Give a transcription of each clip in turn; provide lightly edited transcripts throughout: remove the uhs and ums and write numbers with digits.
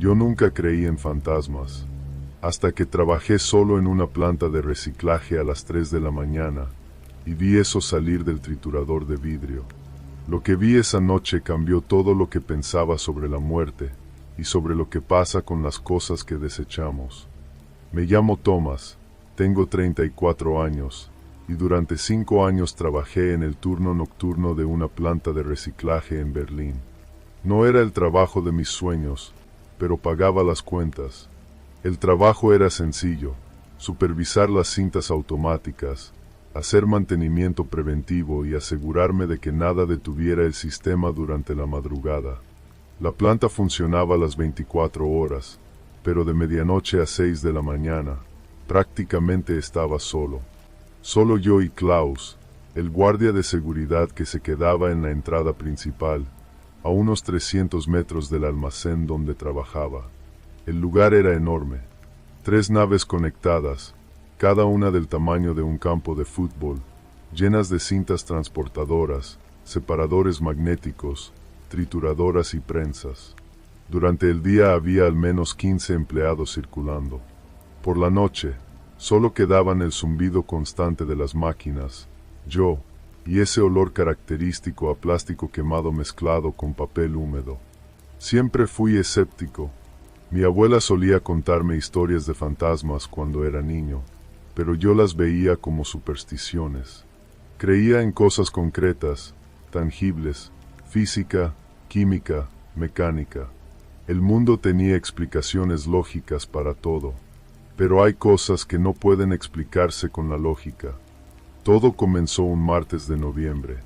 Yo nunca creí en fantasmas, hasta que trabajé solo en una planta de reciclaje a las 3 de la mañana, y vi eso salir del triturador de vidrio. Lo que vi esa noche cambió todo lo que pensaba sobre la muerte, y sobre lo que pasa con las cosas que desechamos. Me llamo Thomas, tengo 34 años, y durante 5 años trabajé en el turno nocturno de una planta de reciclaje en Berlín. No era el trabajo de mis sueños, pero pagaba las cuentas. El trabajo era sencillo: supervisar las cintas automáticas, hacer mantenimiento preventivo y asegurarme de que nada detuviera el sistema durante la madrugada. La planta funcionaba las 24 horas, pero de medianoche a 6 de la mañana, prácticamente estaba solo. Solo yo y Klaus, el guardia de seguridad que se quedaba en la entrada principal, a unos 300 metros del almacén donde trabajaba. El lugar era enorme. 3 naves conectadas, cada una del tamaño de un campo de fútbol, llenas de cintas transportadoras, separadores magnéticos, trituradoras y prensas. Durante el día había al menos 15 empleados circulando. Por la noche, solo quedaban el zumbido constante de las máquinas, yo, y ese olor característico a plástico quemado mezclado con papel húmedo. Siempre fui escéptico. Mi abuela solía contarme historias de fantasmas cuando era niño, pero yo las veía como supersticiones. Creía en cosas concretas, tangibles, física, química, mecánica. El mundo tenía explicaciones lógicas para todo, pero hay cosas que no pueden explicarse con la lógica. Todo comenzó un martes de noviembre.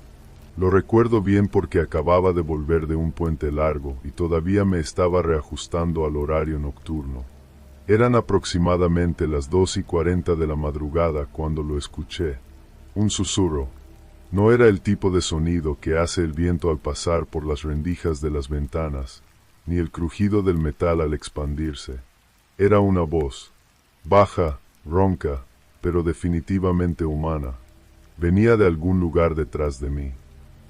Lo recuerdo bien porque acababa de volver de un puente largo y todavía me estaba reajustando al horario nocturno. Eran aproximadamente las 2:40 de la madrugada cuando lo escuché. Un susurro. No era el tipo de sonido que hace el viento al pasar por las rendijas de las ventanas, ni el crujido del metal al expandirse. Era una voz, baja, ronca, pero definitivamente humana. Venía de algún lugar detrás de mí.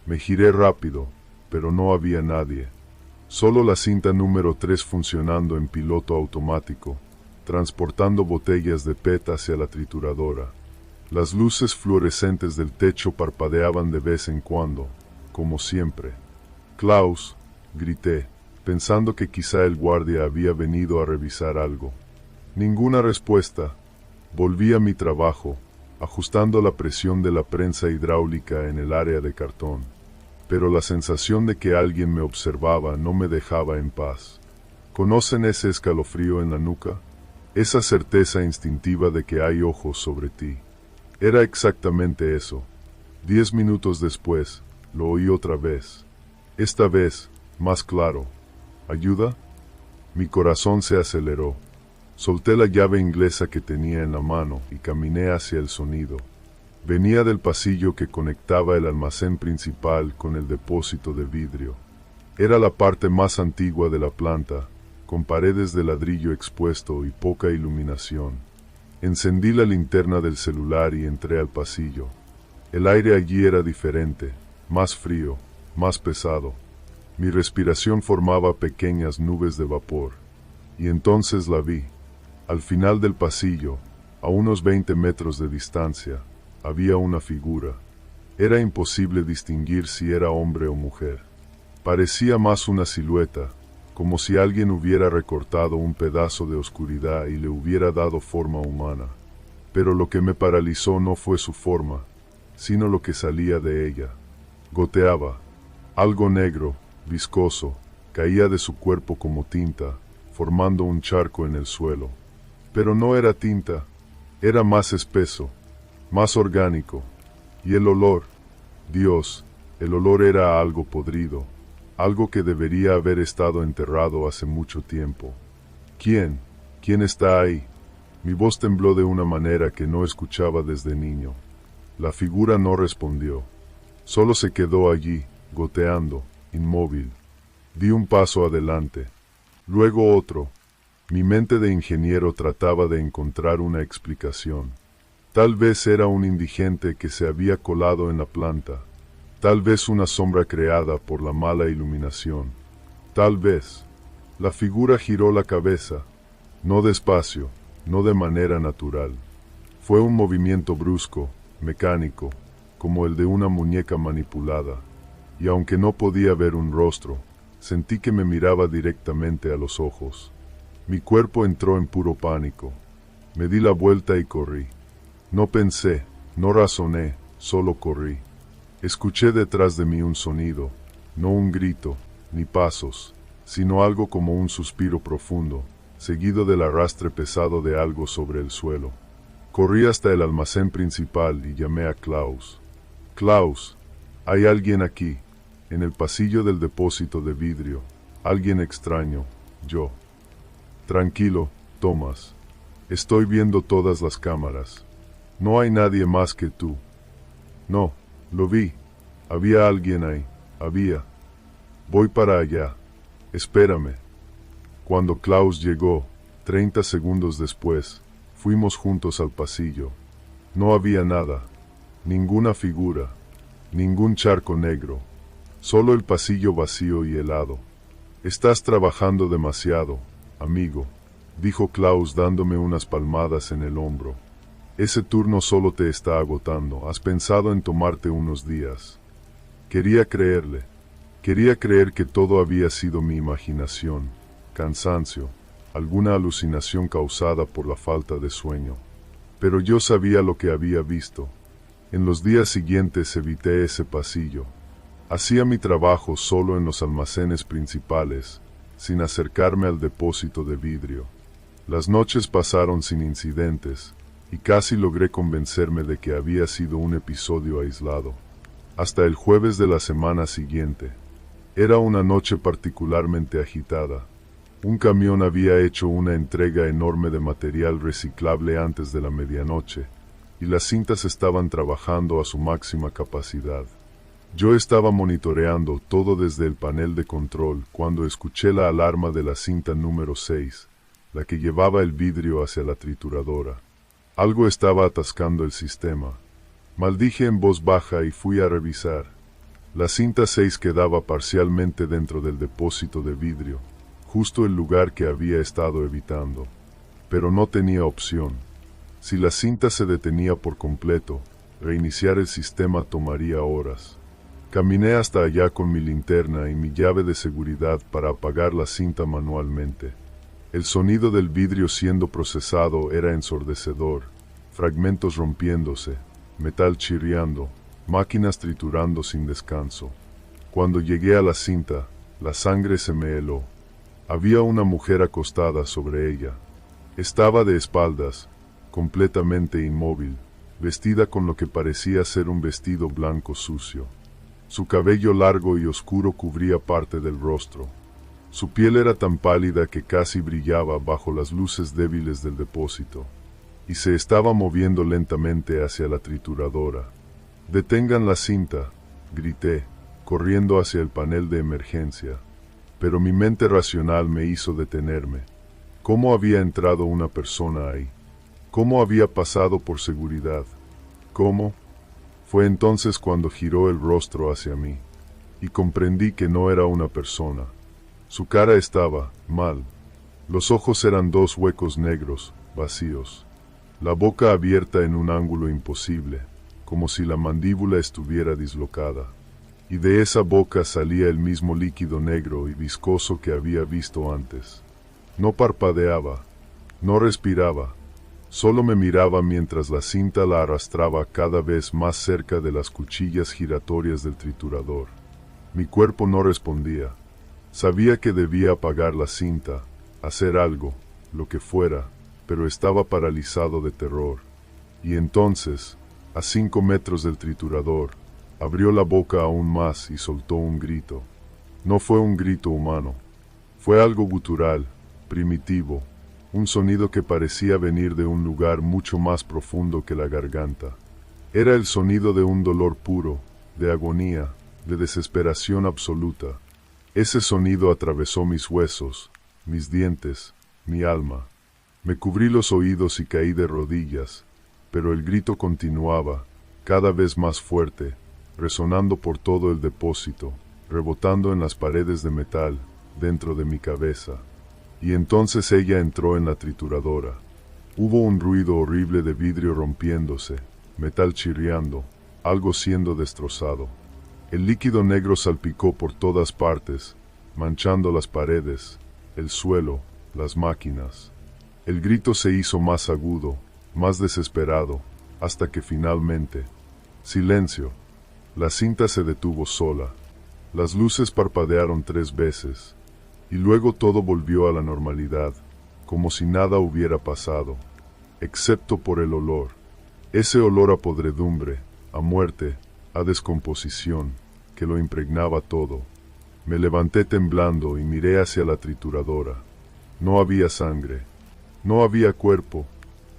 Me giré rápido, pero no había nadie. Solo la cinta número 3 funcionando en piloto automático, transportando botellas de PET hacia la trituradora. Las luces fluorescentes del techo parpadeaban de vez en cuando, como siempre. «Klaus», grité, pensando que quizá el guardia había venido a revisar algo. Ninguna respuesta. Volví a mi trabajo, ajustando la presión de la prensa hidráulica en el área de cartón. Pero la sensación de que alguien me observaba no me dejaba en paz. ¿Conocen ese escalofrío en la nuca? Esa certeza instintiva de que hay ojos sobre ti. Era exactamente eso. 10 minutos después, lo oí otra vez. Esta vez, más claro. ¿Ayuda? Mi corazón se aceleró. Solté la llave inglesa que tenía en la mano y caminé hacia el sonido. Venía del pasillo que conectaba el almacén principal con el depósito de vidrio. Era la parte más antigua de la planta, con paredes de ladrillo expuesto y poca iluminación. Encendí la linterna del celular y entré al pasillo. El aire allí era diferente, más frío, más pesado. Mi respiración formaba pequeñas nubes de vapor. Y entonces la vi. Al final del pasillo, a unos 20 metros de distancia, había una figura. Era imposible distinguir si era hombre o mujer. Parecía más una silueta, como si alguien hubiera recortado un pedazo de oscuridad y le hubiera dado forma humana. Pero lo que me paralizó no fue su forma, sino lo que salía de ella. Goteaba. Algo negro, viscoso, caía de su cuerpo como tinta, formando un charco en el suelo. Pero no era tinta, era más espeso, más orgánico. Y el olor, Dios, el olor era algo podrido, algo que debería haber estado enterrado hace mucho tiempo. ¿Quién? ¿Quién está ahí? Mi voz tembló de una manera que no escuchaba desde niño. La figura no respondió. Solo se quedó allí, goteando, inmóvil. Di un paso adelante, luego otro. Mi mente de ingeniero trataba de encontrar una explicación. Tal vez era un indigente que se había colado en la planta. Tal vez una sombra creada por la mala iluminación. Tal vez. La figura giró la cabeza, no despacio, no de manera natural. Fue un movimiento brusco, mecánico, como el de una muñeca manipulada, y aunque no podía ver un rostro, sentí que me miraba directamente a los ojos. Mi cuerpo entró en puro pánico. Me di la vuelta y corrí. No pensé, no razoné, solo corrí. Escuché detrás de mí un sonido, no un grito, ni pasos, sino algo como un suspiro profundo, seguido del arrastre pesado de algo sobre el suelo. Corrí hasta el almacén principal y llamé a Klaus. Klaus, hay alguien aquí, en el pasillo del depósito de vidrio, alguien extraño, yo. Tranquilo, Thomas. Estoy viendo todas las cámaras. No hay nadie más que tú. No, lo vi. Había alguien ahí, había. Voy para allá. Espérame. Cuando Klaus llegó, 30 segundos después, fuimos juntos al pasillo. No había nada, ninguna figura, ningún charco negro, solo el pasillo vacío y helado. Estás trabajando demasiado, amigo, dijo Klaus dándome unas palmadas en el hombro. Ese turno solo te está agotando, has pensado en tomarte unos días. Quería creerle. Quería creer que todo había sido mi imaginación, cansancio, alguna alucinación causada por la falta de sueño. Pero yo sabía lo que había visto. En los días siguientes evité ese pasillo. Hacía mi trabajo solo en los almacenes principales, sin acercarme al depósito de vidrio. Las noches pasaron sin incidentes, y casi logré convencerme de que había sido un episodio aislado. Hasta el jueves de la semana siguiente. Era una noche particularmente agitada. Un camión había hecho una entrega enorme de material reciclable antes de la medianoche, y las cintas estaban trabajando a su máxima capacidad. Yo estaba monitoreando todo desde el panel de control cuando escuché la alarma de la cinta número 6, la que llevaba el vidrio hacia la trituradora. Algo estaba atascando el sistema. Maldije en voz baja y fui a revisar. La cinta 6 quedaba parcialmente dentro del depósito de vidrio, justo el lugar que había estado evitando. Pero no tenía opción. Si la cinta se detenía por completo, reiniciar el sistema tomaría horas. Caminé hasta allá con mi linterna y mi llave de seguridad para apagar la cinta manualmente. El sonido del vidrio siendo procesado era ensordecedor, fragmentos rompiéndose, metal chirriando, máquinas triturando sin descanso. Cuando llegué a la cinta, la sangre se me heló. Había una mujer acostada sobre ella. Estaba de espaldas, completamente inmóvil, vestida con lo que parecía ser un vestido blanco sucio. Su cabello largo y oscuro cubría parte del rostro. Su piel era tan pálida que casi brillaba bajo las luces débiles del depósito, y se estaba moviendo lentamente hacia la trituradora. «Detengan la cinta», grité, corriendo hacia el panel de emergencia. Pero mi mente racional me hizo detenerme. ¿Cómo había entrado una persona ahí? ¿Cómo había pasado por seguridad? ¿Cómo? Fue entonces cuando giró el rostro hacia mí, y comprendí que no era una persona. Su cara estaba mal. Los ojos eran dos huecos negros, vacíos. La boca abierta en un ángulo imposible, como si la mandíbula estuviera dislocada. Y de esa boca salía el mismo líquido negro y viscoso que había visto antes. No parpadeaba, no respiraba, solo me miraba mientras la cinta la arrastraba cada vez más cerca de las cuchillas giratorias del triturador. Mi cuerpo no respondía. Sabía que debía apagar la cinta, hacer algo, lo que fuera, pero estaba paralizado de terror. Y entonces, a 5 metros del triturador, abrió la boca aún más y soltó un grito. No fue un grito humano. Fue algo gutural, primitivo, un sonido que parecía venir de un lugar mucho más profundo que la garganta. Era el sonido de un dolor puro, de agonía, de desesperación absoluta. Ese sonido atravesó mis huesos, mis dientes, mi alma. Me cubrí los oídos y caí de rodillas, pero el grito continuaba, cada vez más fuerte, resonando por todo el depósito, rebotando en las paredes de metal, dentro de mi cabeza. Y entonces ella entró en la trituradora. Hubo un ruido horrible de vidrio rompiéndose, metal chirriando, algo siendo destrozado. El líquido negro salpicó por todas partes, manchando las paredes, el suelo, las máquinas. El grito se hizo más agudo, más desesperado, hasta que finalmente... Silencio. La cinta se detuvo sola. Las luces parpadearon 3 veces, y luego todo volvió a la normalidad, como si nada hubiera pasado, excepto por el olor. Ese olor a podredumbre, a muerte, a descomposición, que lo impregnaba todo. Me levanté temblando y miré hacia la trituradora. No había sangre, no había cuerpo,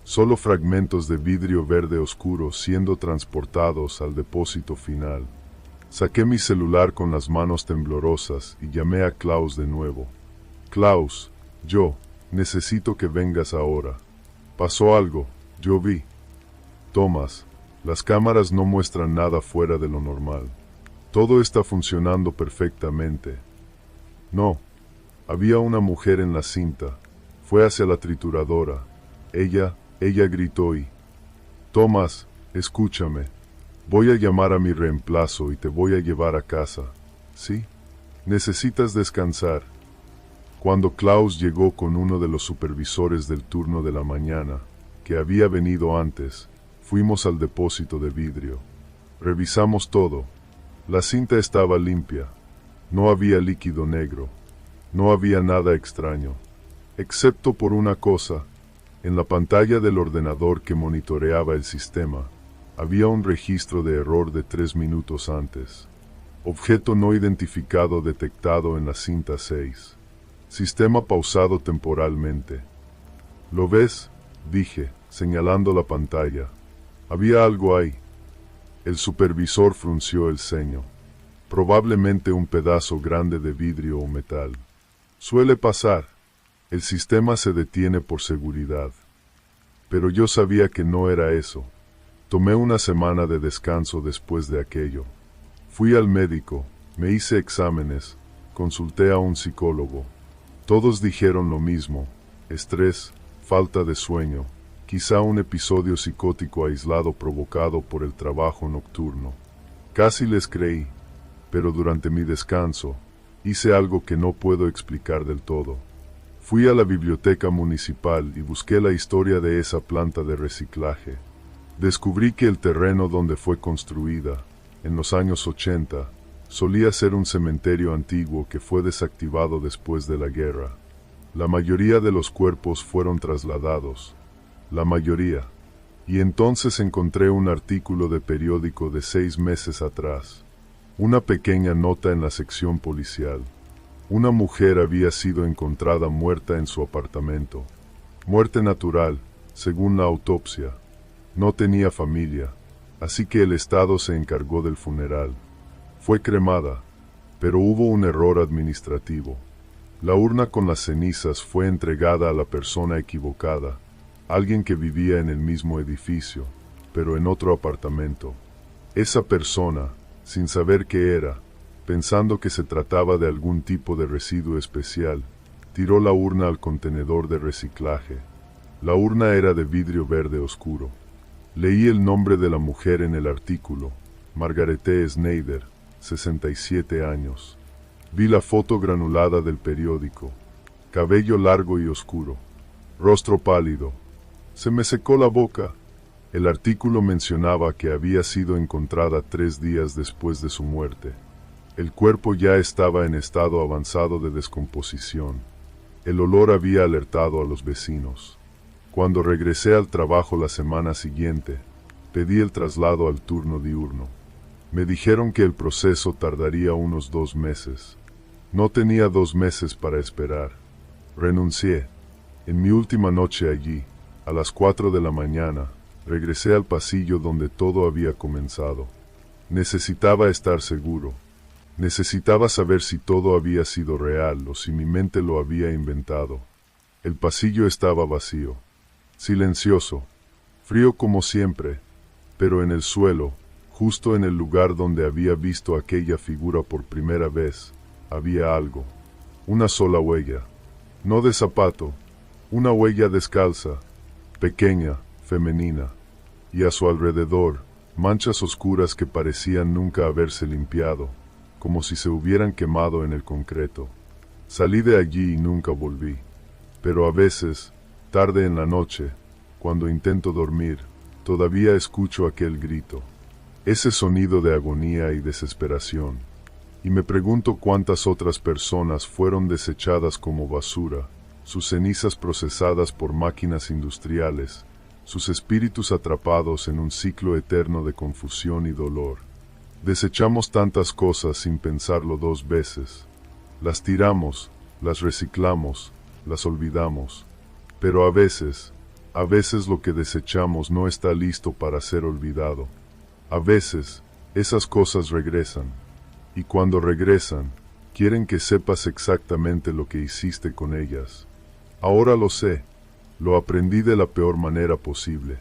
solo fragmentos de vidrio verde oscuro siendo transportados al depósito final. Saqué mi celular con las manos temblorosas y llamé a Klaus de nuevo. Klaus, necesito que vengas ahora. Pasó algo, yo vi. Thomas, las cámaras no muestran nada fuera de lo normal. Todo está funcionando perfectamente. No, había una mujer en la cinta. Fue hacia la trituradora. Ella gritó y... Thomas, escúchame. Voy a llamar a mi reemplazo y te voy a llevar a casa. ¿Sí? Necesitas descansar. Cuando Klaus llegó con uno de los supervisores del turno de la mañana, que había venido antes, fuimos al depósito de vidrio. Revisamos todo. La cinta estaba limpia. No había líquido negro. No había nada extraño. Excepto por una cosa. En la pantalla del ordenador que monitoreaba el sistema, había un registro de error de 3 minutos antes. Objeto no identificado detectado en la cinta 6. Sistema pausado temporalmente. ¿Lo ves?, dije, señalando la pantalla. Había algo ahí. El supervisor frunció el ceño. Probablemente un pedazo grande de vidrio o metal. Suele pasar. El sistema se detiene por seguridad. Pero yo sabía que no era eso. Tomé una semana de descanso después de aquello. Fui al médico, me hice exámenes, consulté a un psicólogo. Todos dijeron lo mismo: estrés, falta de sueño, quizá un episodio psicótico aislado provocado por el trabajo nocturno. Casi les creí, pero durante mi descanso, hice algo que no puedo explicar del todo. Fui a la biblioteca municipal y busqué la historia de esa planta de reciclaje. Descubrí que el terreno donde fue construida, en los años 80, solía ser un cementerio antiguo que fue desactivado después de la guerra. La mayoría de los cuerpos fueron trasladados. La mayoría. Y entonces encontré un artículo de periódico de 6 meses atrás. Una pequeña nota en la sección policial. Una mujer había sido encontrada muerta en su apartamento. Muerte natural, según la autopsia. No tenía familia, así que el Estado se encargó del funeral. Fue cremada, pero hubo un error administrativo. La urna con las cenizas fue entregada a la persona equivocada, alguien que vivía en el mismo edificio, pero en otro apartamento. Esa persona, sin saber qué era, pensando que se trataba de algún tipo de residuo especial, tiró la urna al contenedor de reciclaje. La urna era de vidrio verde oscuro. Leí el nombre de la mujer en el artículo: Margarete Schneider, 67 años. Vi la foto granulada del periódico. Cabello largo y oscuro. Rostro pálido. Se me secó la boca. El artículo mencionaba que había sido encontrada 3 días después de su muerte. El cuerpo ya estaba en estado avanzado de descomposición. El olor había alertado a los vecinos. Cuando regresé al trabajo la semana siguiente, pedí el traslado al turno diurno. Me dijeron que el proceso tardaría unos 2 meses. No tenía 2 meses para esperar. Renuncié. En mi última noche allí, a las 4 de la mañana, regresé al pasillo donde todo había comenzado. Necesitaba estar seguro. Necesitaba saber si todo había sido real o si mi mente lo había inventado. El pasillo estaba vacío, silencioso, frío como siempre, pero en el suelo, justo en el lugar donde había visto aquella figura por primera vez, había algo, una sola huella. no de zapato, una huella descalza, pequeña, femenina, y a su alrededor, manchas oscuras que parecían nunca haberse limpiado, como si se hubieran quemado en el concreto. Salí de allí y nunca volví. Pero a veces, tarde en la noche, cuando intento dormir, todavía escucho aquel grito, ese sonido de agonía y desesperación, y me pregunto cuántas otras personas fueron desechadas como basura, sus cenizas procesadas por máquinas industriales, sus espíritus atrapados en un ciclo eterno de confusión y dolor. Desechamos tantas cosas sin pensarlo dos veces. Las tiramos, las reciclamos, las olvidamos. Pero a veces lo que desechamos no está listo para ser olvidado. A veces, esas cosas regresan. Y cuando regresan, quieren que sepas exactamente lo que hiciste con ellas. Ahora lo sé, lo aprendí de la peor manera posible.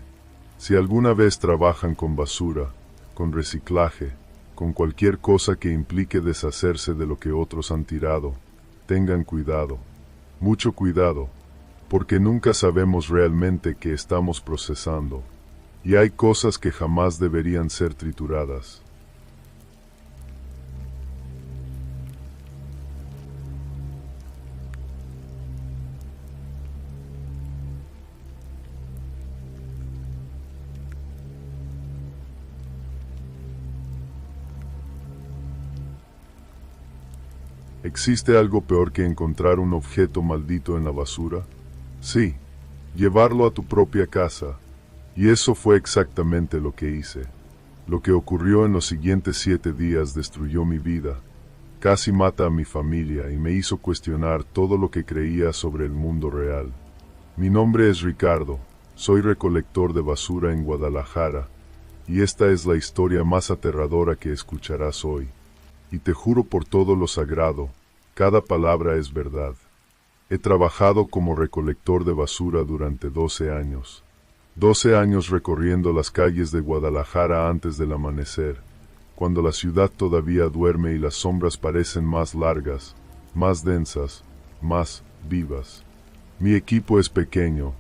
Si alguna vez trabajan con basura, con reciclaje, con cualquier cosa que implique deshacerse de lo que otros han tirado, tengan cuidado, mucho cuidado, porque nunca sabemos realmente qué estamos procesando, y hay cosas que jamás deberían ser trituradas. ¿Existe algo peor que encontrar un objeto maldito en la basura? Sí, llevarlo a tu propia casa. Y eso fue exactamente lo que hice. Lo que ocurrió en los siguientes 7 días destruyó mi vida, casi mata a mi familia y me hizo cuestionar todo lo que creía sobre el mundo real. Mi nombre es Ricardo, soy recolector de basura en Guadalajara, y esta es la historia más aterradora que escucharás hoy. Y te juro por todo lo sagrado, cada palabra es verdad. He trabajado como recolector de basura durante 12 años. 12 años recorriendo las calles de Guadalajara antes del amanecer, cuando la ciudad todavía duerme y las sombras parecen más largas, más densas, más vivas. Mi equipo es pequeño,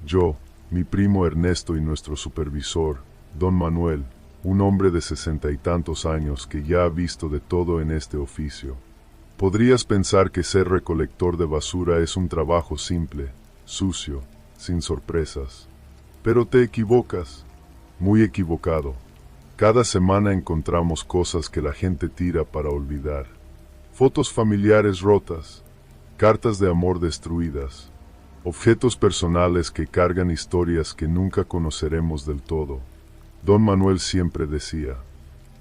yo, mi primo Ernesto y nuestro supervisor, don Manuel, un hombre de 60 y tantos años que ya ha visto de todo en este oficio. Podrías pensar que ser recolector de basura es un trabajo simple, sucio, sin sorpresas. Pero te equivocas, muy equivocado. Cada semana encontramos cosas que la gente tira para olvidar. Fotos familiares rotas, cartas de amor destruidas, objetos personales que cargan historias que nunca conoceremos del todo. Don Manuel siempre decía,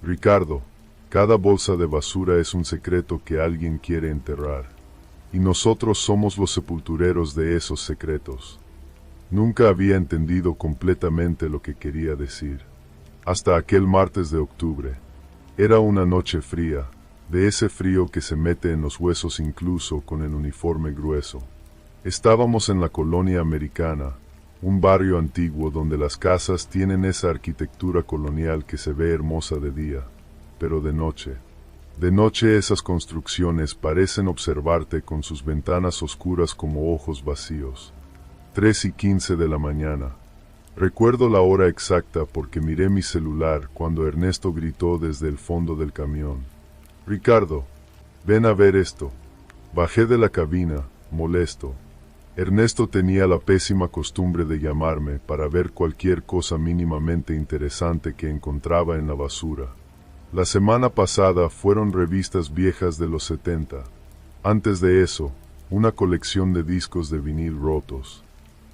Ricardo, cada bolsa de basura es un secreto que alguien quiere enterrar, y nosotros somos los sepultureros de esos secretos. Nunca había entendido completamente lo que quería decir. Hasta aquel martes de octubre. Era una noche fría, de ese frío que se mete en los huesos incluso con el uniforme grueso. Estábamos en la colonia americana, un barrio antiguo donde las casas tienen esa arquitectura colonial que se ve hermosa de día, pero de noche esas construcciones parecen observarte con sus ventanas oscuras como ojos vacíos. 3:15 de la mañana. Recuerdo la hora exacta porque miré mi celular cuando Ernesto gritó desde el fondo del camión. Ricardo, ven a ver esto. Bajé de la cabina, molesto. Ernesto tenía la pésima costumbre de llamarme para ver cualquier cosa mínimamente interesante que encontraba en la basura. La semana pasada fueron revistas viejas de los 70. Antes de eso, una colección de discos de vinil rotos.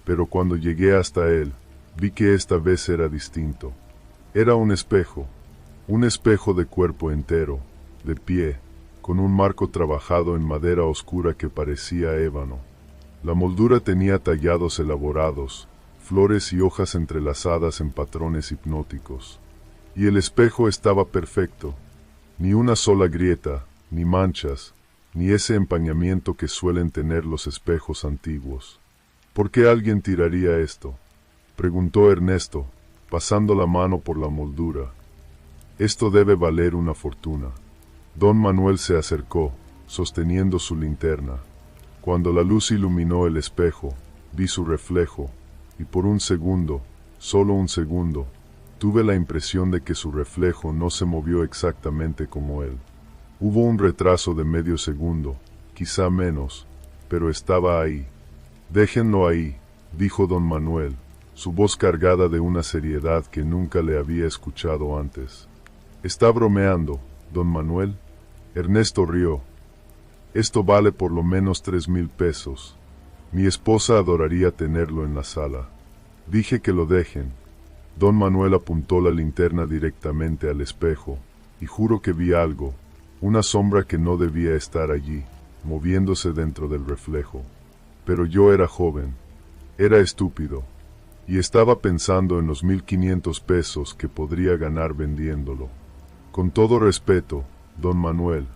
Pero cuando llegué hasta él, vi que esta vez era distinto. Era un espejo de cuerpo entero, de pie, con un marco trabajado en madera oscura que parecía ébano. La moldura tenía tallados elaborados, flores y hojas entrelazadas en patrones hipnóticos. Y el espejo estaba perfecto, ni una sola grieta, ni manchas, ni ese empañamiento que suelen tener los espejos antiguos. ¿Por qué alguien tiraría esto?, preguntó Ernesto, pasando la mano por la moldura. Esto debe valer una fortuna. Don Manuel se acercó, sosteniendo su linterna. Cuando la luz iluminó el espejo, vi su reflejo, y por un segundo, solo un segundo, tuve la impresión de que su reflejo no se movió exactamente como él. Hubo un retraso de medio segundo, quizá menos, pero estaba ahí. «Déjenlo ahí», dijo don Manuel, su voz cargada de una seriedad que nunca le había escuchado antes. «¿Está bromeando, don Manuel?» Ernesto rió. «Esto vale por lo menos 3,000 pesos. Mi esposa adoraría tenerlo en la sala». Dije que lo dejen. Don Manuel apuntó la linterna directamente al espejo, y juro que vi algo, una sombra que no debía estar allí, moviéndose dentro del reflejo. Pero yo era joven, era estúpido, y estaba pensando en los 1,500 pesos que podría ganar vendiéndolo. «Con todo respeto, don Manuel,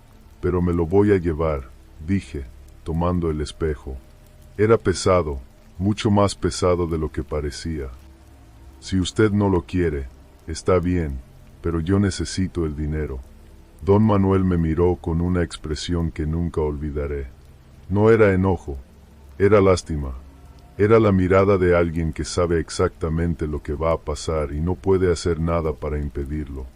pero me lo voy a llevar», dije, tomando el espejo. Era pesado, mucho más pesado de lo que parecía. «Si usted no lo quiere, está bien, pero yo necesito el dinero». Don Manuel me miró con una expresión que nunca olvidaré. No era enojo, era lástima. Era la mirada de alguien que sabe exactamente lo que va a pasar y no puede hacer nada para impedirlo.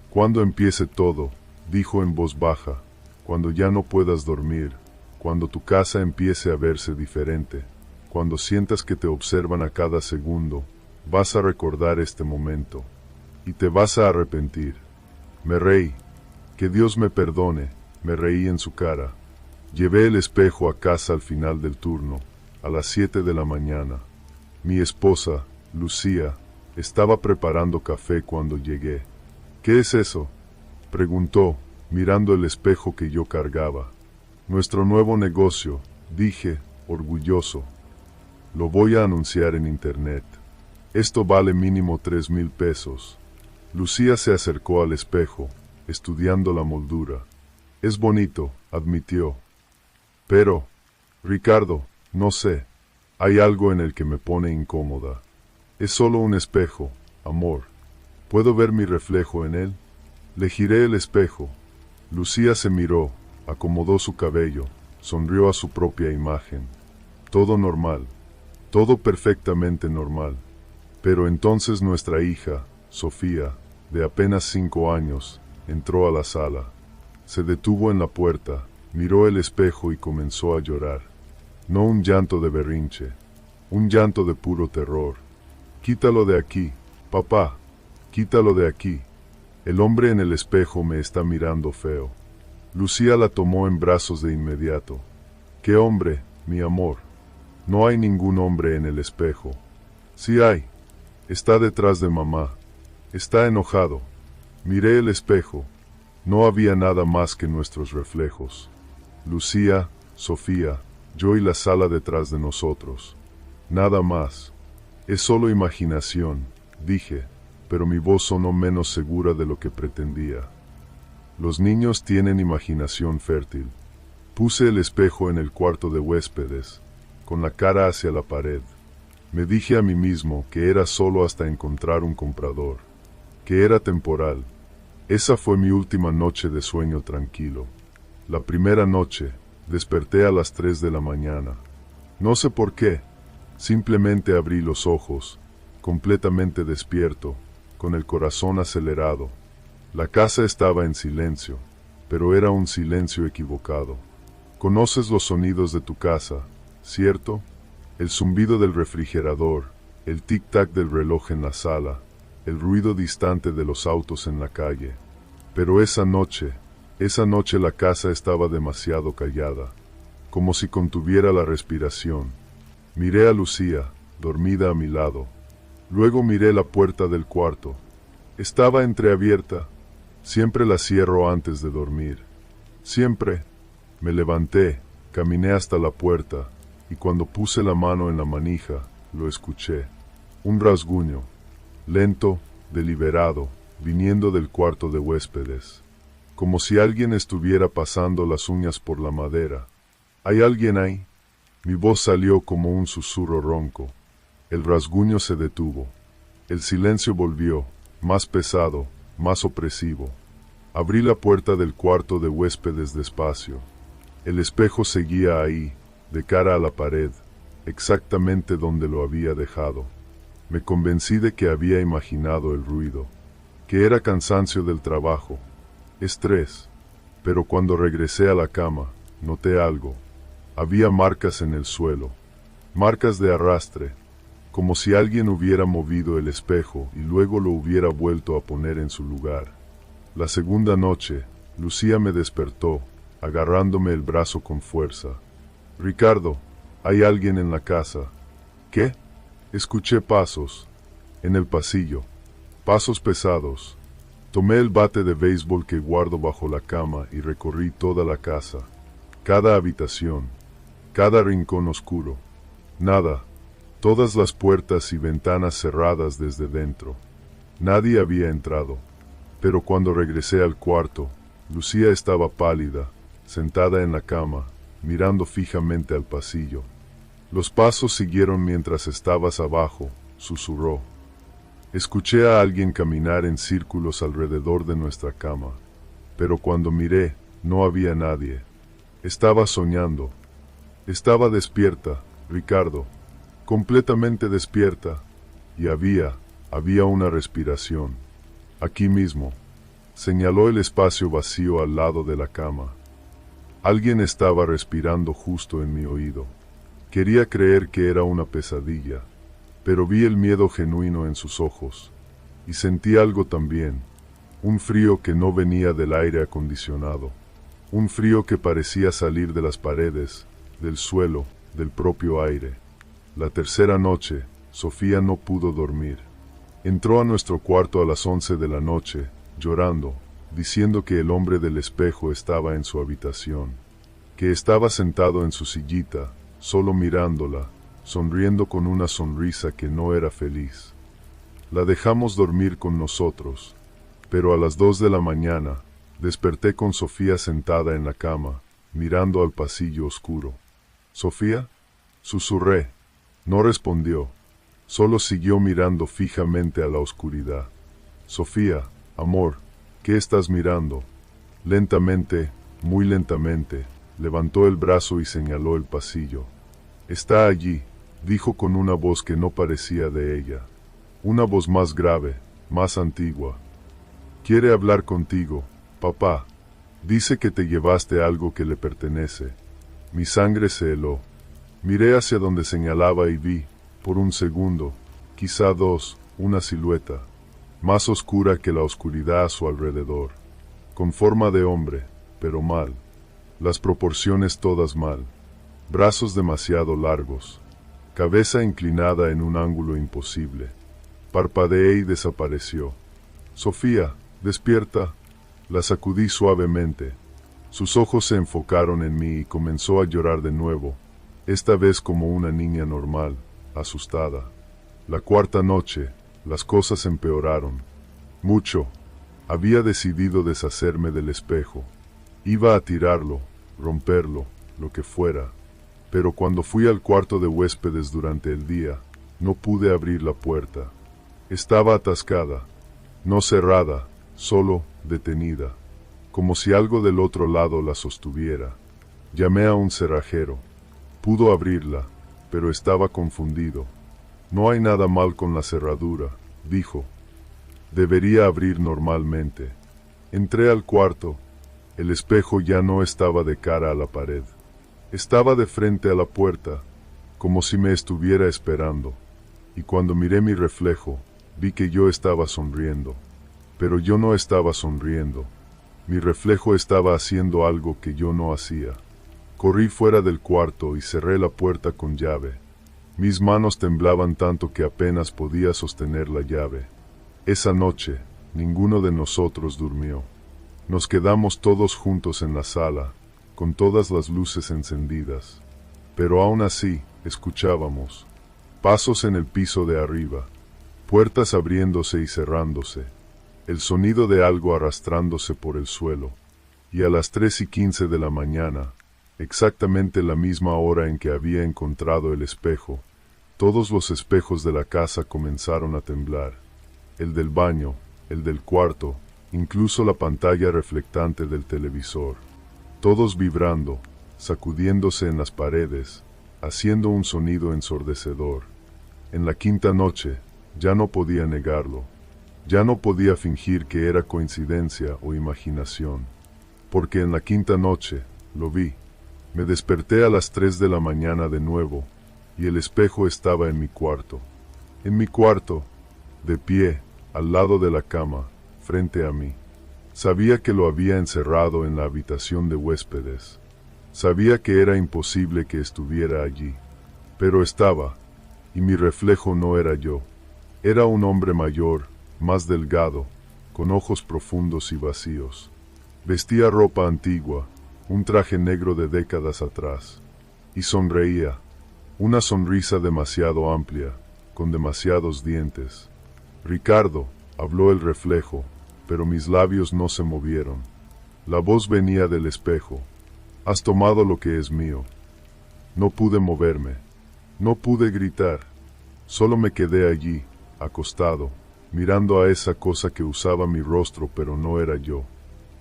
«Cuando empiece todo», dijo en voz baja, «cuando ya no puedas dormir, cuando tu casa empiece a verse diferente, cuando sientas que te observan a cada segundo, vas a recordar este momento, y te vas a arrepentir». Me reí. «Que Dios me perdone», me reí en su cara. Llevé el espejo a casa al final del turno, a las 7 de la mañana. Mi esposa, Lucía, estaba preparando café cuando llegué. «¿Qué es eso?», preguntó, mirando el espejo que yo cargaba. «Nuestro nuevo negocio», dije, orgulloso. «Lo voy a anunciar en internet. Esto vale mínimo 3,000 pesos». Lucía se acercó al espejo, estudiando la moldura. «Es bonito», admitió. «Pero, Ricardo, no sé, hay algo en el que me pone incómoda. Es solo un espejo, amor. ¿Puedo ver mi reflejo en él?». Le giré el espejo. Lucía se miró, acomodó su cabello, sonrió a su propia imagen. Todo normal, todo perfectamente normal. Pero entonces nuestra hija, Sofía, de apenas 5 años, entró a la sala. Se detuvo en la puerta, miró el espejo y comenzó a llorar. No un llanto de berrinche, un llanto de puro terror. «Quítalo de aquí, papá, quítalo de aquí. El hombre en el espejo me está mirando feo». Lucía la tomó en brazos de inmediato. «¿Qué hombre, mi amor? No hay ningún hombre en el espejo». «Sí hay. Está detrás de mamá. Está enojado». Miré el espejo. No había nada más que nuestros reflejos. Lucía, Sofía, yo y la sala detrás de nosotros. Nada más. «Es solo imaginación», dije, pero mi voz sonó menos segura de lo que pretendía. «Los niños tienen imaginación fértil». Puse el espejo en el cuarto de huéspedes, con la cara hacia la pared. Me dije a mí mismo que era solo hasta encontrar un comprador, que era temporal. Esa fue mi última noche de sueño tranquilo. La primera noche, desperté a las 3 de la mañana. No sé por qué, simplemente abrí los ojos, completamente despierto, con el corazón acelerado. La casa estaba en silencio, pero era un silencio equivocado. Conoces los sonidos de tu casa, ¿cierto? El zumbido del refrigerador, el tic-tac del reloj en la sala, el ruido distante de los autos en la calle. Pero esa noche la casa estaba demasiado callada, como si contuviera la respiración. Miré a Lucía, dormida a mi lado. Luego miré la puerta del cuarto. Estaba entreabierta. Siempre la cierro antes de dormir. Siempre. Me levanté, caminé hasta la puerta, y cuando puse la mano en la manija, lo escuché. Un rasguño, lento, deliberado, viniendo del cuarto de huéspedes. Como si alguien estuviera pasando las uñas por la madera. ¿Hay alguien ahí? Mi voz salió como un susurro ronco. El rasguño se detuvo. El silencio volvió, más pesado, más opresivo. Abrí la puerta del cuarto de huéspedes despacio. El espejo seguía ahí, de cara a la pared, exactamente donde lo había dejado. Me convencí de que había imaginado el ruido, que era cansancio del trabajo, estrés, pero cuando regresé a la cama, noté algo. Había marcas en el suelo, marcas de arrastre, como si alguien hubiera movido el espejo y luego lo hubiera vuelto a poner en su lugar. La segunda noche, Lucía me despertó, agarrándome el brazo con fuerza. «Ricardo, hay alguien en la casa». «¿Qué?» Escuché pasos en el pasillo, pasos pesados. Tomé el bate de béisbol que guardo bajo la cama y recorrí toda la casa, cada habitación, cada rincón oscuro. Nada, todas las puertas y ventanas cerradas desde dentro. Nadie había entrado, pero cuando regresé al cuarto, Lucía estaba pálida, sentada en la cama, mirando fijamente al pasillo. «Los pasos siguieron mientras estabas abajo», susurró. Escuché a alguien caminar en círculos alrededor de nuestra cama, pero cuando miré, no había nadie. Estaba soñando. Estaba despierta, Ricardo, completamente despierta, y había una respiración. Aquí mismo. Señaló el espacio vacío al lado de la cama. Alguien estaba respirando justo en mi oído. Quería creer que era una pesadilla, pero vi el miedo genuino en sus ojos, y sentí algo también, un frío que no venía del aire acondicionado, un frío que parecía salir de las paredes, del suelo, del propio aire. La tercera noche, Sofía no pudo dormir. Entró a nuestro cuarto a las 11 de la noche, llorando, diciendo que el hombre del espejo estaba en su habitación, que estaba sentado en su sillita, solo mirándola, sonriendo con una sonrisa que no era feliz. La dejamos dormir con nosotros, pero a las 2 de la mañana, desperté con Sofía sentada en la cama, mirando al pasillo oscuro. «¿Sofía?», susurré. No respondió, solo siguió mirando fijamente a la oscuridad. «Sofía, amor, ¿qué estás mirando?». Lentamente, muy lentamente, levantó el brazo y señaló el pasillo. «Está allí», dijo con una voz que no parecía de ella. Una voz más grave, más antigua. «Quiere hablar contigo, papá. Dice que te llevaste algo que le pertenece». Mi sangre se heló. Miré hacia donde señalaba y vi, por un segundo, quizá dos, una silueta, más oscura que la oscuridad a su alrededor, con forma de hombre, pero mal. Las proporciones todas mal. Brazos demasiado largos. Cabeza inclinada en un ángulo imposible. Parpadeé y desapareció. «Sofía, despierta». La sacudí suavemente. Sus ojos se enfocaron en mí y comenzó a llorar de nuevo, esta vez como una niña normal, asustada. La cuarta noche, las cosas empeoraron. Mucho. Había decidido deshacerme del espejo. Iba a tirarlo, romperlo, lo que fuera. Pero cuando fui al cuarto de huéspedes durante el día, no pude abrir la puerta. Estaba atascada, no cerrada, solo detenida, como si algo del otro lado la sostuviera. Llamé a un cerrajero. Pudo abrirla, pero estaba confundido. «No hay nada mal con la cerradura», dijo. «Debería abrir normalmente». Entré al cuarto. El espejo ya no estaba de cara a la pared. Estaba de frente a la puerta, como si me estuviera esperando. Y cuando miré mi reflejo, vi que yo estaba sonriendo. Pero yo no estaba sonriendo. Mi reflejo estaba haciendo algo que yo no hacía. Corrí fuera del cuarto y cerré la puerta con llave. Mis manos temblaban tanto que apenas podía sostener la llave. Esa noche, ninguno de nosotros durmió. Nos quedamos todos juntos en la sala, con todas las luces encendidas. Pero aún así, escuchábamos pasos en el piso de arriba, puertas abriéndose y cerrándose, el sonido de algo arrastrándose por el suelo. Y a las 3:15 de la mañana, exactamente la misma hora en que había encontrado el espejo, todos los espejos de la casa comenzaron a temblar. El del baño, el del cuarto, incluso la pantalla reflectante del televisor. Todos vibrando, sacudiéndose en las paredes, haciendo un sonido ensordecedor. En la quinta noche, ya no podía negarlo. Ya no podía fingir que era coincidencia o imaginación. Porque en la quinta noche, lo vi. Me desperté a las 3 de la mañana de nuevo, y el espejo estaba en mi cuarto. En mi cuarto, de pie, al lado de la cama, frente a mí. Sabía que lo había encerrado en la habitación de huéspedes. Sabía que era imposible que estuviera allí. Pero estaba, y mi reflejo no era yo. Era un hombre mayor, más delgado, con ojos profundos y vacíos. Vestía ropa antigua, un traje negro de décadas atrás, y sonreía, una sonrisa demasiado amplia, con demasiados dientes. Ricardo, habló el reflejo, pero mis labios no se movieron. La voz venía del espejo. Has tomado lo que es mío. No pude moverme, no pude gritar, solo me quedé allí, acostado, mirando a esa cosa que usaba mi rostro pero no era yo.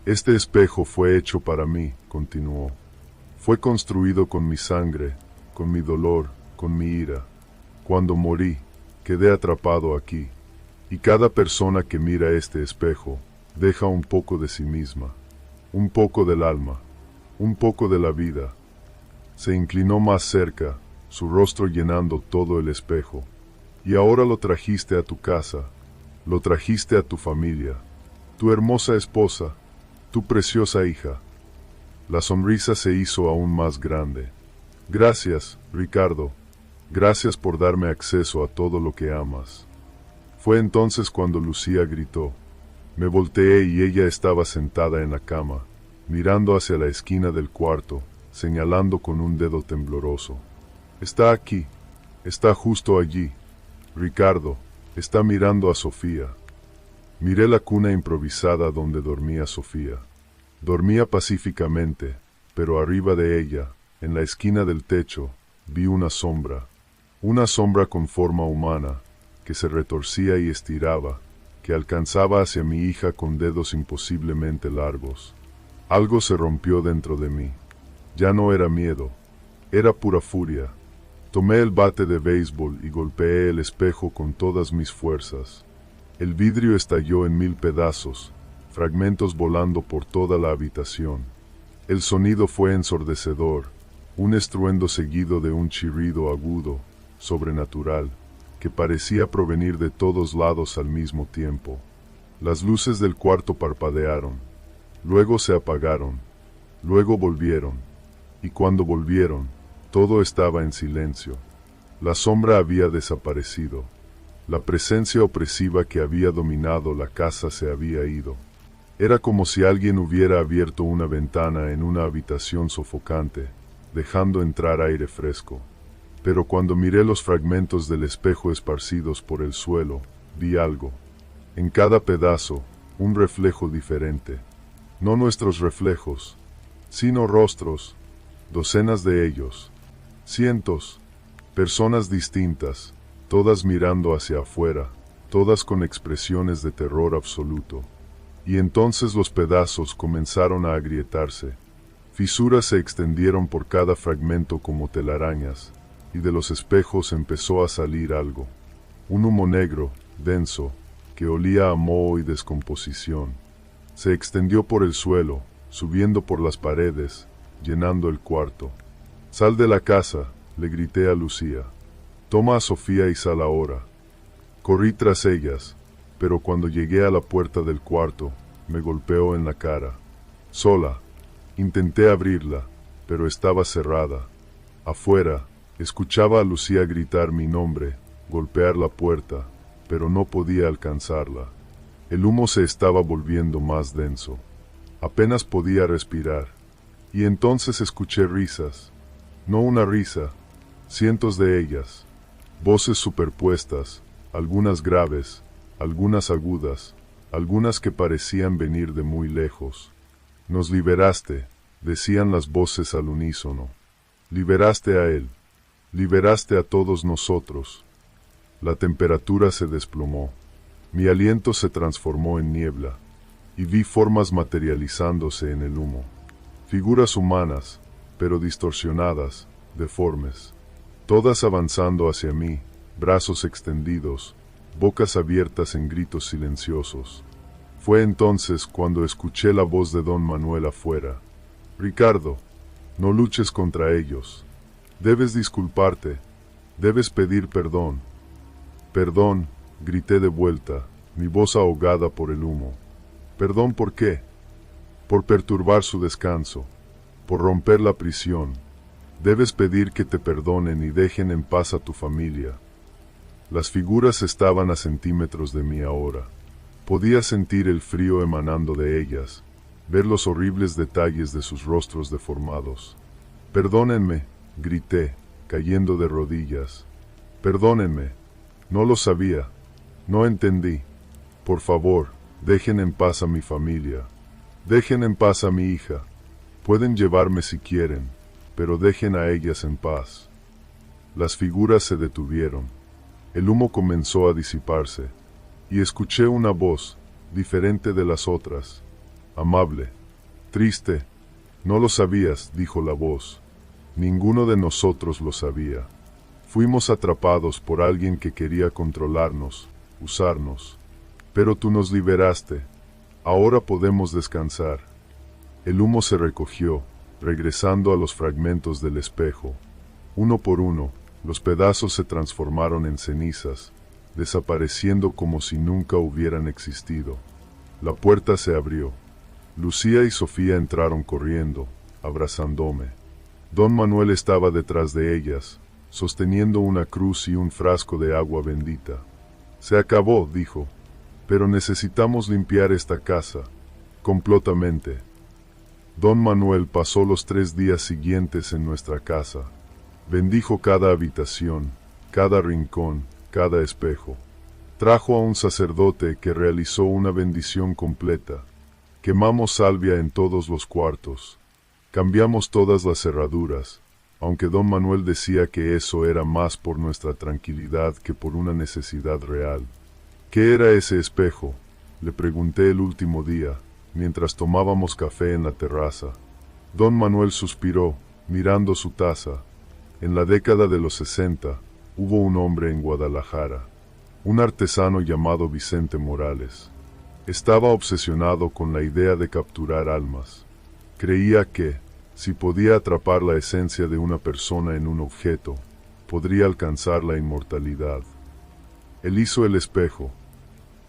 Este espejo fue hecho para mí, continuó. Fue construido con mi sangre, con mi dolor, con mi ira. Cuando morí, quedé atrapado aquí. Y cada persona que mira este espejo, deja un poco de sí misma, un poco del alma, un poco de la vida. Se inclinó más cerca, su rostro llenando todo el espejo. Y ahora lo trajiste a tu casa, lo trajiste a tu familia, tu hermosa esposa, tu preciosa hija. La sonrisa se hizo aún más grande. Gracias, Ricardo. Gracias por darme acceso a todo lo que amas. Fue entonces cuando Lucía gritó. Me volteé y ella estaba sentada en la cama, mirando hacia la esquina del cuarto, señalando con un dedo tembloroso. Está aquí. Está justo allí. Ricardo, está mirando a Sofía. Miré la cuna improvisada donde dormía Sofía. Dormía pacíficamente, pero arriba de ella, en la esquina del techo, vi una sombra con forma humana, que se retorcía y estiraba, que alcanzaba hacia mi hija con dedos imposiblemente largos. Algo se rompió dentro de mí. Ya no era miedo, era pura furia. Tomé el bate de béisbol y golpeé el espejo con todas mis fuerzas. El vidrio estalló en 1000 pedazos, fragmentos volando por toda la habitación. El sonido fue ensordecedor, un estruendo seguido de un chirrido agudo, sobrenatural, que parecía provenir de todos lados al mismo tiempo. Las luces del cuarto parpadearon, luego se apagaron, luego volvieron, y cuando volvieron, todo estaba en silencio. La sombra había desaparecido. La presencia opresiva que había dominado la casa se había ido. Era como si alguien hubiera abierto una ventana en una habitación sofocante, dejando entrar aire fresco. Pero cuando miré los fragmentos del espejo esparcidos por el suelo, vi algo. En cada pedazo, un reflejo diferente. No nuestros reflejos, sino rostros, docenas de ellos, cientos, personas distintas, todas mirando hacia afuera, todas con expresiones de terror absoluto. Y entonces los pedazos comenzaron a agrietarse. Fisuras se extendieron por cada fragmento como telarañas, y de los espejos empezó a salir algo. Un humo negro, denso, que olía a moho y descomposición. Se extendió por el suelo, subiendo por las paredes, llenando el cuarto. «Sal de la casa», le grité a Lucía. «Toma a Sofía y sal ahora». Corrí tras ellas, pero cuando llegué a la puerta del cuarto, me golpeó en la cara. Sola. Intenté abrirla, pero estaba cerrada. Afuera, escuchaba a Lucía gritar mi nombre, golpear la puerta, pero no podía alcanzarla. El humo se estaba volviendo más denso. Apenas podía respirar. Y entonces escuché risas. No una risa, cientos de ellas. Voces superpuestas, algunas graves, algunas agudas, algunas que parecían venir de muy lejos. «Nos liberaste», decían las voces al unísono. «Liberaste a él. Liberaste a todos nosotros». La temperatura se desplomó. Mi aliento se transformó en niebla, y vi formas materializándose en el humo. Figuras humanas, pero distorsionadas, deformes. Todas avanzando hacia mí, brazos extendidos, bocas abiertas en gritos silenciosos. Fue entonces cuando escuché la voz de don Manuel afuera. Ricardo, no luches contra ellos. Debes disculparte. Debes pedir perdón. Perdón, grité de vuelta, mi voz ahogada por el humo. ¿Perdón por qué? Por perturbar su descanso, por romper la prisión. Debes pedir que te perdonen y dejen en paz a tu familia. Las figuras estaban a centímetros de mí ahora. Podía sentir el frío emanando de ellas, ver los horribles detalles de sus rostros deformados. Perdónenme, grité, cayendo de rodillas. Perdónenme. No lo sabía. No entendí. Por favor, dejen en paz a mi familia. Dejen en paz a mi hija. Pueden llevarme si quieren, pero dejen a ellas en paz. Las figuras se detuvieron. El humo comenzó a disiparse, y escuché una voz, diferente de las otras. Amable. Triste. No lo sabías, dijo la voz. Ninguno de nosotros lo sabía. Fuimos atrapados por alguien que quería controlarnos, usarnos. Pero tú nos liberaste. Ahora podemos descansar. El humo se recogió, regresando a los fragmentos del espejo. Uno por uno, los pedazos se transformaron en cenizas, desapareciendo como si nunca hubieran existido. La puerta se abrió. Lucía y Sofía entraron corriendo, abrazándome. Don Manuel estaba detrás de ellas, sosteniendo una cruz y un frasco de agua bendita. Se acabó, dijo, pero necesitamos limpiar esta casa, completamente. Don Manuel pasó los 3 días siguientes en nuestra casa. Bendijo cada habitación, cada rincón, cada espejo. Trajo a un sacerdote que realizó una bendición completa. Quemamos salvia en todos los cuartos. Cambiamos todas las cerraduras, aunque don Manuel decía que eso era más por nuestra tranquilidad que por una necesidad real. ¿Qué era ese espejo?, le pregunté el último día, mientras tomábamos café en la terraza. Don Manuel suspiró, mirando su taza. En la década de los 60, hubo un hombre en Guadalajara, un artesano llamado Vicente Morales. Estaba obsesionado con la idea de capturar almas. Creía que, si podía atrapar la esencia de una persona en un objeto, podría alcanzar la inmortalidad. Él hizo el espejo.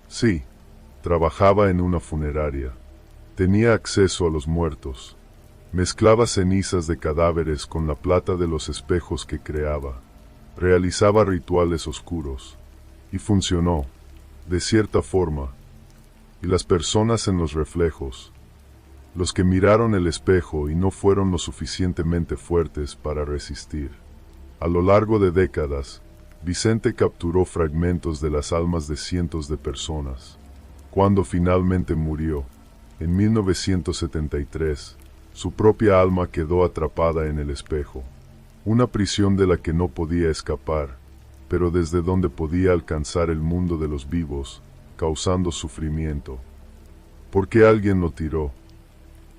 Sí, trabajaba en una funeraria. Tenía acceso a los muertos. Mezclaba cenizas de cadáveres con la plata de los espejos que creaba. Realizaba rituales oscuros. Y funcionó, de cierta forma. Y las personas en los reflejos, los que miraron el espejo y no fueron lo suficientemente fuertes para resistir. A lo largo de décadas, Vicente capturó fragmentos de las almas de cientos de personas. Cuando finalmente murió, en 1973, su propia alma quedó atrapada en el espejo. Una prisión de la que no podía escapar, pero desde donde podía alcanzar el mundo de los vivos, causando sufrimiento. ¿Por qué alguien lo tiró?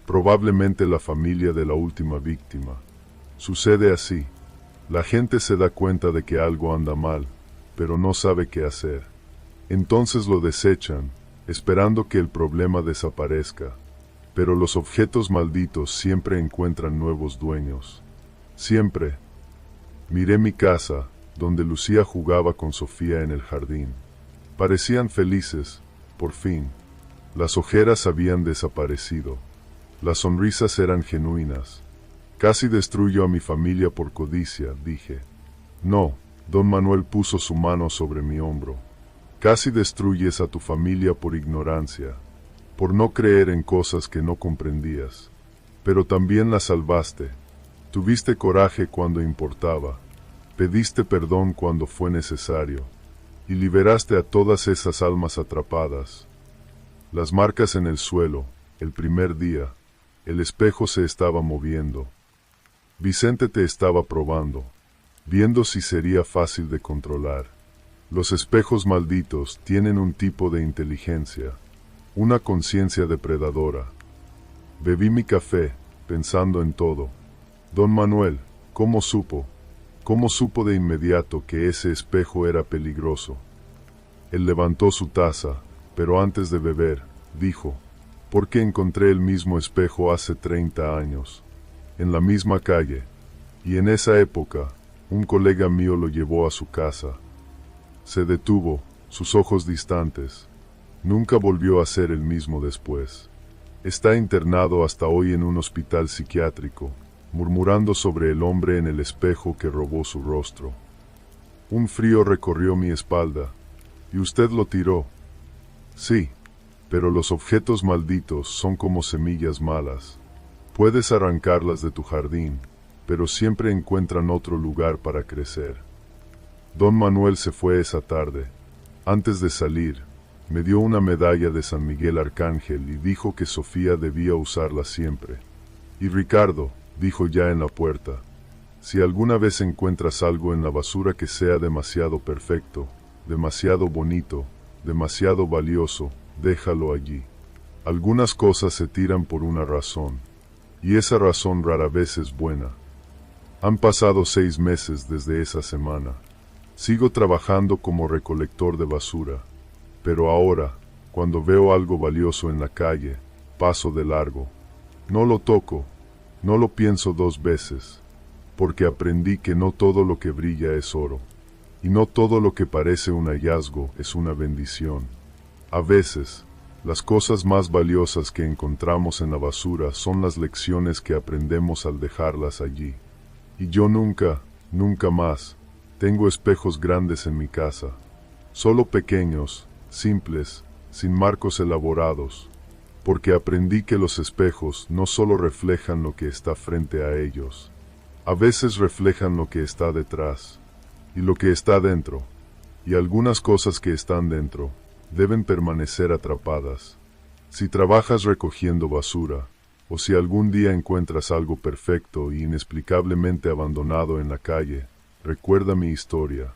Probablemente la familia de la última víctima. Sucede así. La gente se da cuenta de que algo anda mal, pero no sabe qué hacer. Entonces lo desechan, esperando que el problema desaparezca. Pero los objetos malditos siempre encuentran nuevos dueños. Siempre. Miré mi casa, donde Lucía jugaba con Sofía en el jardín. Parecían felices, por fin. Las ojeras habían desaparecido. Las sonrisas eran genuinas. Casi destruyo a mi familia por codicia, dije. No, don Manuel puso su mano sobre mi hombro. Casi destruyes a tu familia por ignorancia, por no creer en cosas que no comprendías. Pero también la salvaste. Tuviste coraje cuando importaba. Pediste perdón cuando fue necesario. Y liberaste a todas esas almas atrapadas. Las marcas en el suelo, el primer día, el espejo se estaba moviendo. Vicente te estaba probando, viendo si sería fácil de controlar. Los espejos malditos tienen un tipo de inteligencia, una conciencia depredadora. Bebí mi café, pensando en todo. Don Manuel, ¿cómo supo? ¿Cómo supo de inmediato que ese espejo era peligroso? Él levantó su taza, pero antes de beber, dijo, porque encontré el mismo espejo hace 30 años, en la misma calle, y en esa época, un colega mío lo llevó a su casa. Se detuvo, sus ojos distantes. Nunca volvió a ser el mismo después. Está internado hasta hoy en un hospital psiquiátrico, murmurando sobre el hombre en el espejo que robó su rostro. Un frío recorrió mi espalda. ¿Y usted lo tiró? Sí, pero los objetos malditos son como semillas malas. Puedes arrancarlas de tu jardín, pero siempre encuentran otro lugar para crecer. Don Manuel se fue esa tarde. Antes de salir, me dio una medalla de San Miguel Arcángel y dijo que Sofía debía usarla siempre. Y Ricardo, dijo ya en la puerta, si alguna vez encuentras algo en la basura que sea demasiado perfecto, demasiado bonito, demasiado valioso, déjalo allí. Algunas cosas se tiran por una razón, y esa razón rara vez es buena. Han pasado 6 meses desde esa semana. Sigo trabajando como recolector de basura, pero ahora, cuando veo algo valioso en la calle, paso de largo. No lo toco, no lo pienso 2 veces, porque aprendí que no todo lo que brilla es oro, y no todo lo que parece un hallazgo es una bendición. A veces, las cosas más valiosas que encontramos en la basura son las lecciones que aprendemos al dejarlas allí. Y yo nunca más, tengo espejos grandes en mi casa, solo pequeños, simples, sin marcos elaborados, porque aprendí que los espejos no solo reflejan lo que está frente a ellos, a veces reflejan lo que está detrás, y lo que está dentro, y algunas cosas que están dentro, deben permanecer atrapadas. Si trabajas recogiendo basura, o si algún día encuentras algo perfecto e inexplicablemente abandonado en la calle, recuerda mi historia.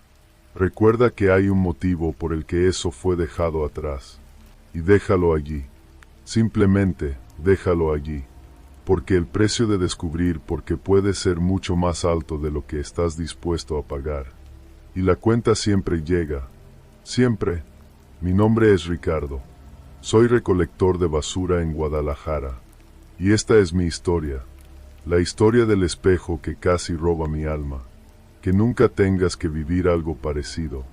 Recuerda que hay un motivo por el que eso fue dejado atrás. Y déjalo allí. Simplemente, déjalo allí. Porque el precio de descubrir porque puede ser mucho más alto de lo que estás dispuesto a pagar. Y la cuenta siempre llega. Siempre. Mi nombre es Ricardo. Soy recolector de basura en Guadalajara. Y esta es mi historia. La historia del espejo que casi roba mi alma. Que nunca tengas que vivir algo parecido.